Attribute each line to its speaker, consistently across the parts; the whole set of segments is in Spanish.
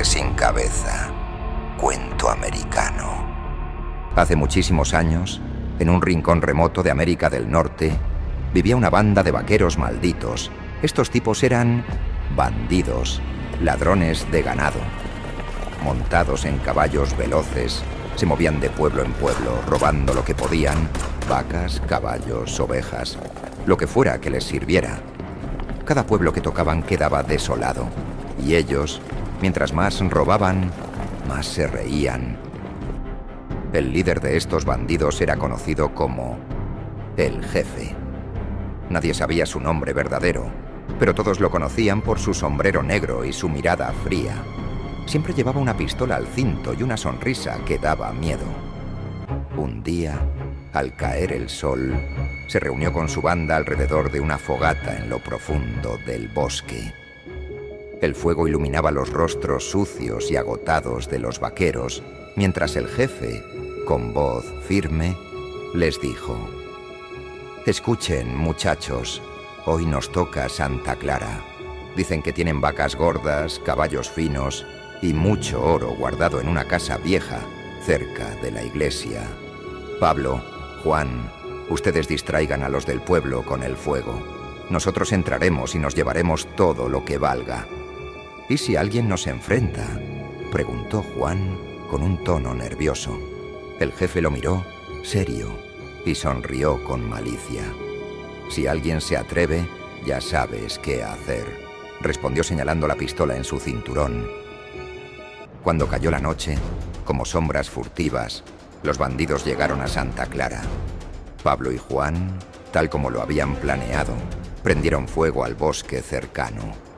Speaker 1: jinete sin cabeza. Cuento americano. Hace muchísimos años, en un rincón remoto de América del Norte, vivía una banda de vaqueros malditos. Estos tipos eran bandidos, ladrones de ganado. Montados en caballos veloces, se movían de pueblo en pueblo, robando lo que podían: vacas, caballos, ovejas, lo que fuera que les sirviera. Cada pueblo que tocaban quedaba desolado, y ellos, mientras más robaban, más se reían. El líder de estos bandidos era conocido como el Jefe. Nadie sabía su nombre verdadero, pero todos lo conocían por su sombrero negro y su mirada fría. Siempre llevaba una pistola al cinto y una sonrisa que daba miedo. Un día, al caer el sol, se reunió con su banda alrededor de una fogata en lo profundo del bosque. El fuego iluminaba los rostros sucios y agotados de los vaqueros, mientras el Jefe, con voz firme, les dijo: «Escuchen, muchachos, hoy nos toca Santa Clara. Dicen que tienen vacas gordas, caballos finos y mucho oro guardado en una casa vieja cerca de la iglesia. Pablo, Juan, ustedes distraigan a los del pueblo con el fuego. Nosotros entraremos y nos llevaremos todo lo que valga». «¿Y si alguien nos enfrenta?», preguntó Juan con un tono nervioso. El Jefe lo miró serio y sonrió con malicia. «Si alguien se atreve, ya sabes qué hacer», respondió señalando la pistola en su cinturón. Cuando cayó la noche, como sombras furtivas, los bandidos llegaron a Santa Clara. Pablo y Juan, tal como lo habían planeado, prendieron fuego al bosque cercano.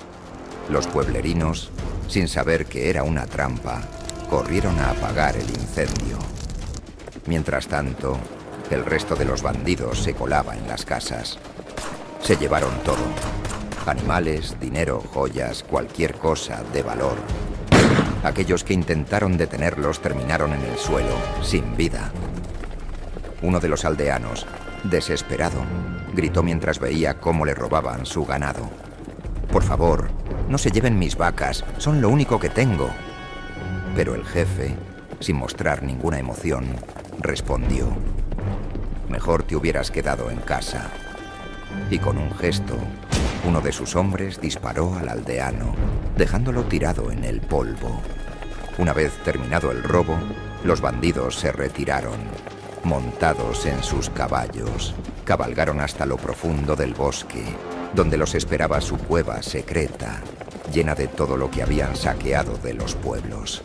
Speaker 1: Los pueblerinos, sin saber que era una trampa, corrieron a apagar el incendio. Mientras tanto, el resto de los bandidos se colaba en las casas. Se llevaron todo: animales, dinero, joyas, cualquier cosa de valor. Aquellos que intentaron detenerlos terminaron en el suelo, sin vida. Uno de los aldeanos, desesperado, gritó mientras veía cómo le robaban su ganado: «Por favor, no se lleven mis vacas, son lo único que tengo». Pero el Jefe, sin mostrar ninguna emoción, respondió: «Mejor te hubieras quedado en casa». Y con un gesto, uno de sus hombres disparó al aldeano, dejándolo tirado en el polvo. Una vez terminado el robo, los bandidos se retiraron. Montados en sus caballos, cabalgaron hasta lo profundo del bosque, donde los esperaba su cueva secreta, llena de todo lo que habían saqueado de los pueblos.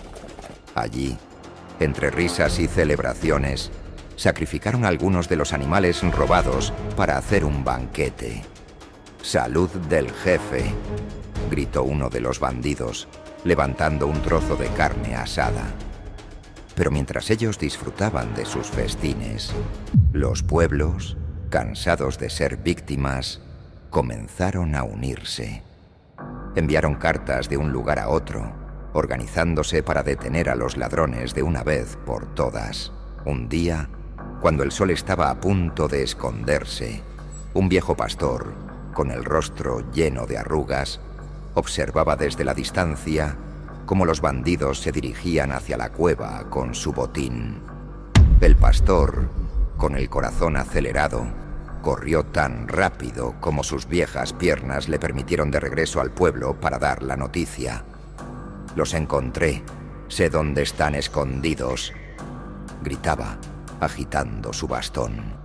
Speaker 1: Allí, entre risas y celebraciones, sacrificaron algunos de los animales robados para hacer un banquete. «Salud del Jefe», gritó uno de los bandidos, levantando un trozo de carne asada. Pero mientras ellos disfrutaban de sus festines, los pueblos, cansados de ser víctimas, comenzaron a unirse. Enviaron cartas de un lugar a otro, organizándose para detener a los ladrones de una vez por todas. Un día, cuando el sol estaba a punto de esconderse, un viejo pastor, con el rostro lleno de arrugas, observaba desde la distancia cómo los bandidos se dirigían hacia la cueva con su botín. El pastor, con el corazón acelerado, corrió tan rápido como sus viejas piernas le permitieron de regreso al pueblo para dar la noticia. «Los encontré, sé dónde están escondidos», gritaba, agitando su bastón.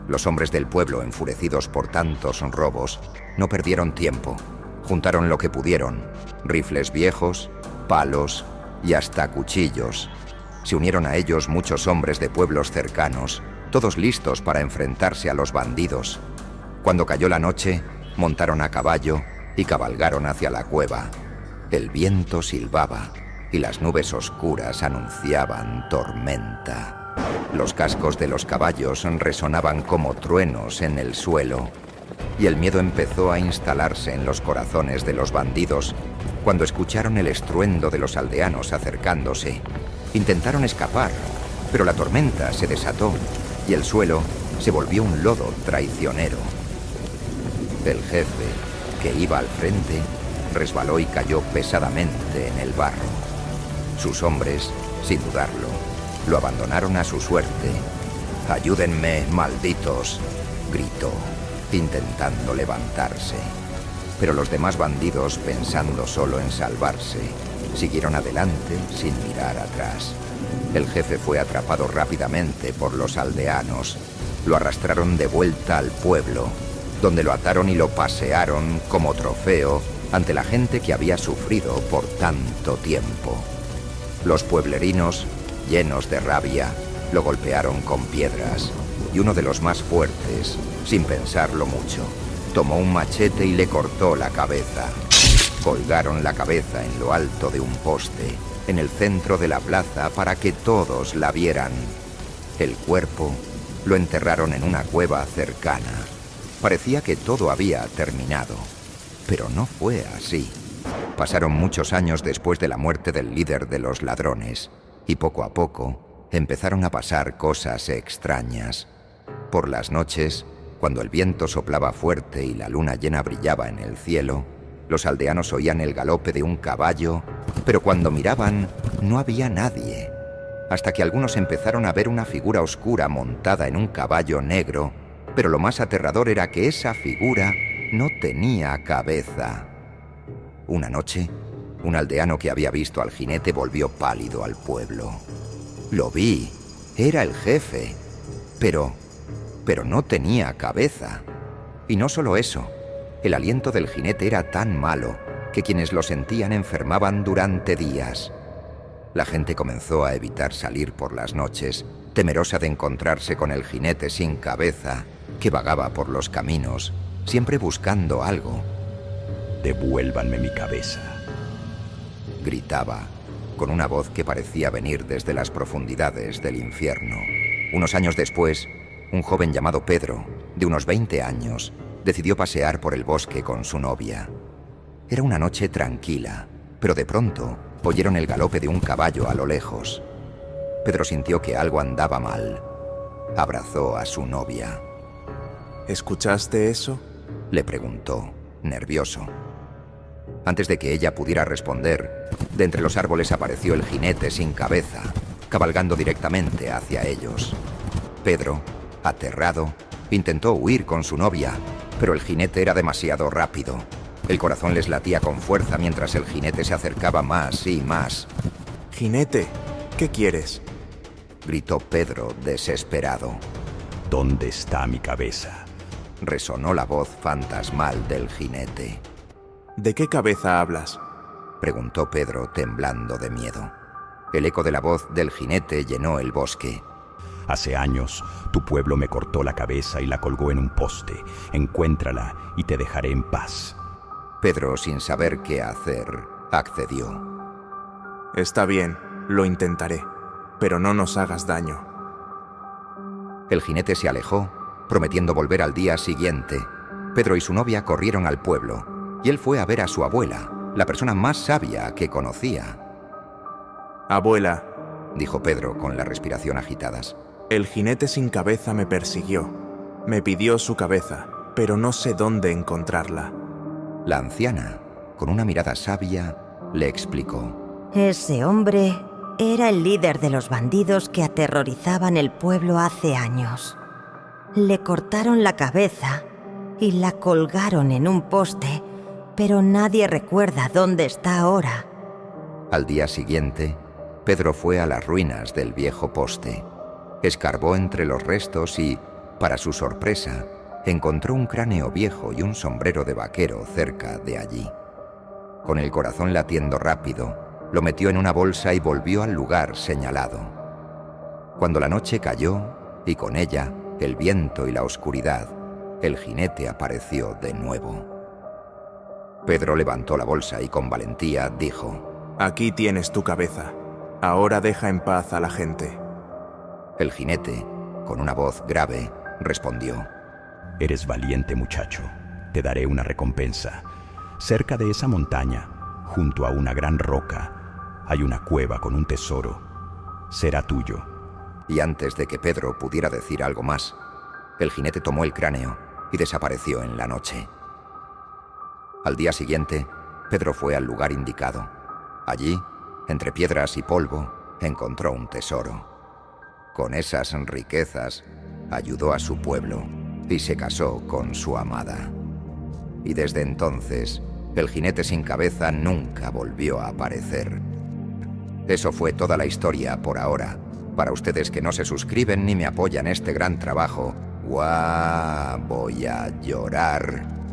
Speaker 1: Los hombres del pueblo, enfurecidos por tantos robos, no perdieron tiempo. Juntaron lo que pudieron: rifles viejos, palos y hasta cuchillos. Se unieron a ellos muchos hombres de pueblos cercanos, todos listos para enfrentarse a los bandidos. Cuando cayó la noche, montaron a caballo y cabalgaron hacia la cueva. El viento silbaba y las nubes oscuras anunciaban tormenta. Los cascos de los caballos resonaban como truenos en el suelo, y el miedo empezó a instalarse en los corazones de los bandidos cuando escucharon el estruendo de los aldeanos acercándose. Intentaron escapar, pero la tormenta se desató y el suelo se volvió un lodo traicionero. El Jefe, que iba al frente, resbaló y cayó pesadamente en el barro. Sus hombres, sin dudarlo, lo abandonaron a su suerte. «¡Ayúdenme, malditos!», gritó, intentando levantarse. Pero los demás bandidos, pensando solo en salvarse, siguieron adelante sin mirar atrás. El jefe fue atrapado rápidamente por los aldeanos. Lo arrastraron de vuelta al pueblo, donde lo ataron y lo pasearon como trofeo ante la gente que había sufrido por tanto tiempo. Los pueblerinos, llenos de rabia, lo golpearon con piedras, y uno de los más fuertes, sin pensarlo mucho, tomó un machete y le cortó la cabeza. Colgaron la cabeza en lo alto de un poste, en el centro de la plaza, para que todos la vieran. El cuerpo lo enterraron en una cueva cercana. Parecía que todo había terminado, pero no fue así. Pasaron muchos años después de la muerte del líder de los ladrones, y poco a poco empezaron a pasar cosas extrañas. Por las noches, cuando el viento soplaba fuerte y la luna llena brillaba en el cielo, los aldeanos oían el galope de un caballo, pero cuando miraban no había nadie, hasta que algunos empezaron a ver una figura oscura montada en un caballo negro, pero lo más aterrador era que esa figura no tenía cabeza. Una noche, un aldeano que había visto al jinete volvió pálido al pueblo. «Lo vi, era el jefe, pero no tenía cabeza». Y no solo eso, el aliento del jinete era tan malo que quienes lo sentían enfermaban durante días. La gente comenzó a evitar salir por las noches, temerosa de encontrarse con el jinete sin cabeza, que vagaba por los caminos, siempre buscando algo.
Speaker 2: «Devuélvanme mi cabeza»,
Speaker 1: gritaba, con una voz que parecía venir desde las profundidades del infierno. Unos años después, un joven llamado Pedro, de unos 20 años, decidió pasear por el bosque con su novia. Era una noche tranquila, pero de pronto oyeron el galope de un caballo a lo lejos. Pedro sintió que algo andaba mal. Abrazó a su novia.
Speaker 3: ¿Escuchaste eso?,
Speaker 1: le preguntó, nervioso. Antes de que ella pudiera responder, de entre los árboles apareció el jinete sin cabeza, cabalgando directamente hacia ellos. Pedro, aterrado, intentó huir con su novia, pero el jinete era demasiado rápido. El corazón les latía con fuerza mientras el jinete se acercaba más y más.
Speaker 3: «Jinete, ¿qué quieres?»,
Speaker 1: gritó Pedro, desesperado.
Speaker 2: «¿Dónde está mi cabeza?»,
Speaker 1: resonó la voz fantasmal del jinete.
Speaker 3: «¿De qué cabeza hablas?»,
Speaker 1: preguntó Pedro, temblando de miedo. El eco de la voz del jinete llenó el bosque.
Speaker 2: «Hace años, tu pueblo me cortó la cabeza y la colgó en un poste. Encuéntrala y te dejaré en paz».
Speaker 1: Pedro, sin saber qué hacer, accedió.
Speaker 3: «Está bien, lo intentaré, pero no nos hagas daño».
Speaker 1: El jinete se alejó, prometiendo volver al día siguiente. Pedro y su novia corrieron al pueblo, y él fue a ver a su abuela, la persona más sabia que conocía.
Speaker 3: «Abuela»,
Speaker 1: dijo Pedro con la respiración agitadas,
Speaker 3: «el jinete sin cabeza me persiguió. Me pidió su cabeza, pero no sé dónde encontrarla».
Speaker 1: La anciana, con una mirada sabia, le explicó.
Speaker 4: Ese hombre era el líder de los bandidos que aterrorizaban el pueblo hace años. Le cortaron la cabeza y la colgaron en un poste, pero nadie recuerda dónde está ahora.
Speaker 1: Al día siguiente, Pedro fue a las ruinas del viejo poste. Escarbó entre los restos y, para su sorpresa, encontró un cráneo viejo y un sombrero de vaquero cerca de allí. Con el corazón latiendo rápido, lo metió en una bolsa y volvió al lugar señalado. Cuando la noche cayó, y con ella el viento y la oscuridad, el jinete apareció de nuevo. Pedro levantó la bolsa y con valentía dijo:
Speaker 3: «Aquí tienes tu cabeza. Ahora deja en paz a la gente».
Speaker 1: El jinete, con una voz grave, respondió:
Speaker 2: «Eres valiente, muchacho. Te daré una recompensa. Cerca de esa montaña, junto a una gran roca, hay una cueva con un tesoro. Será tuyo».
Speaker 1: Y antes de que Pedro pudiera decir algo más, el jinete tomó el cráneo y desapareció en la noche. Al día siguiente, Pedro fue al lugar indicado. Allí, entre piedras y polvo, encontró un tesoro. Con esas riquezas, ayudó a su pueblo y se casó con su amada. Y desde entonces, el jinete sin cabeza nunca volvió a aparecer. Eso fue toda la historia por ahora. Para ustedes que no se suscriben ni me apoyan este gran trabajo, ¡guau! Voy a llorar.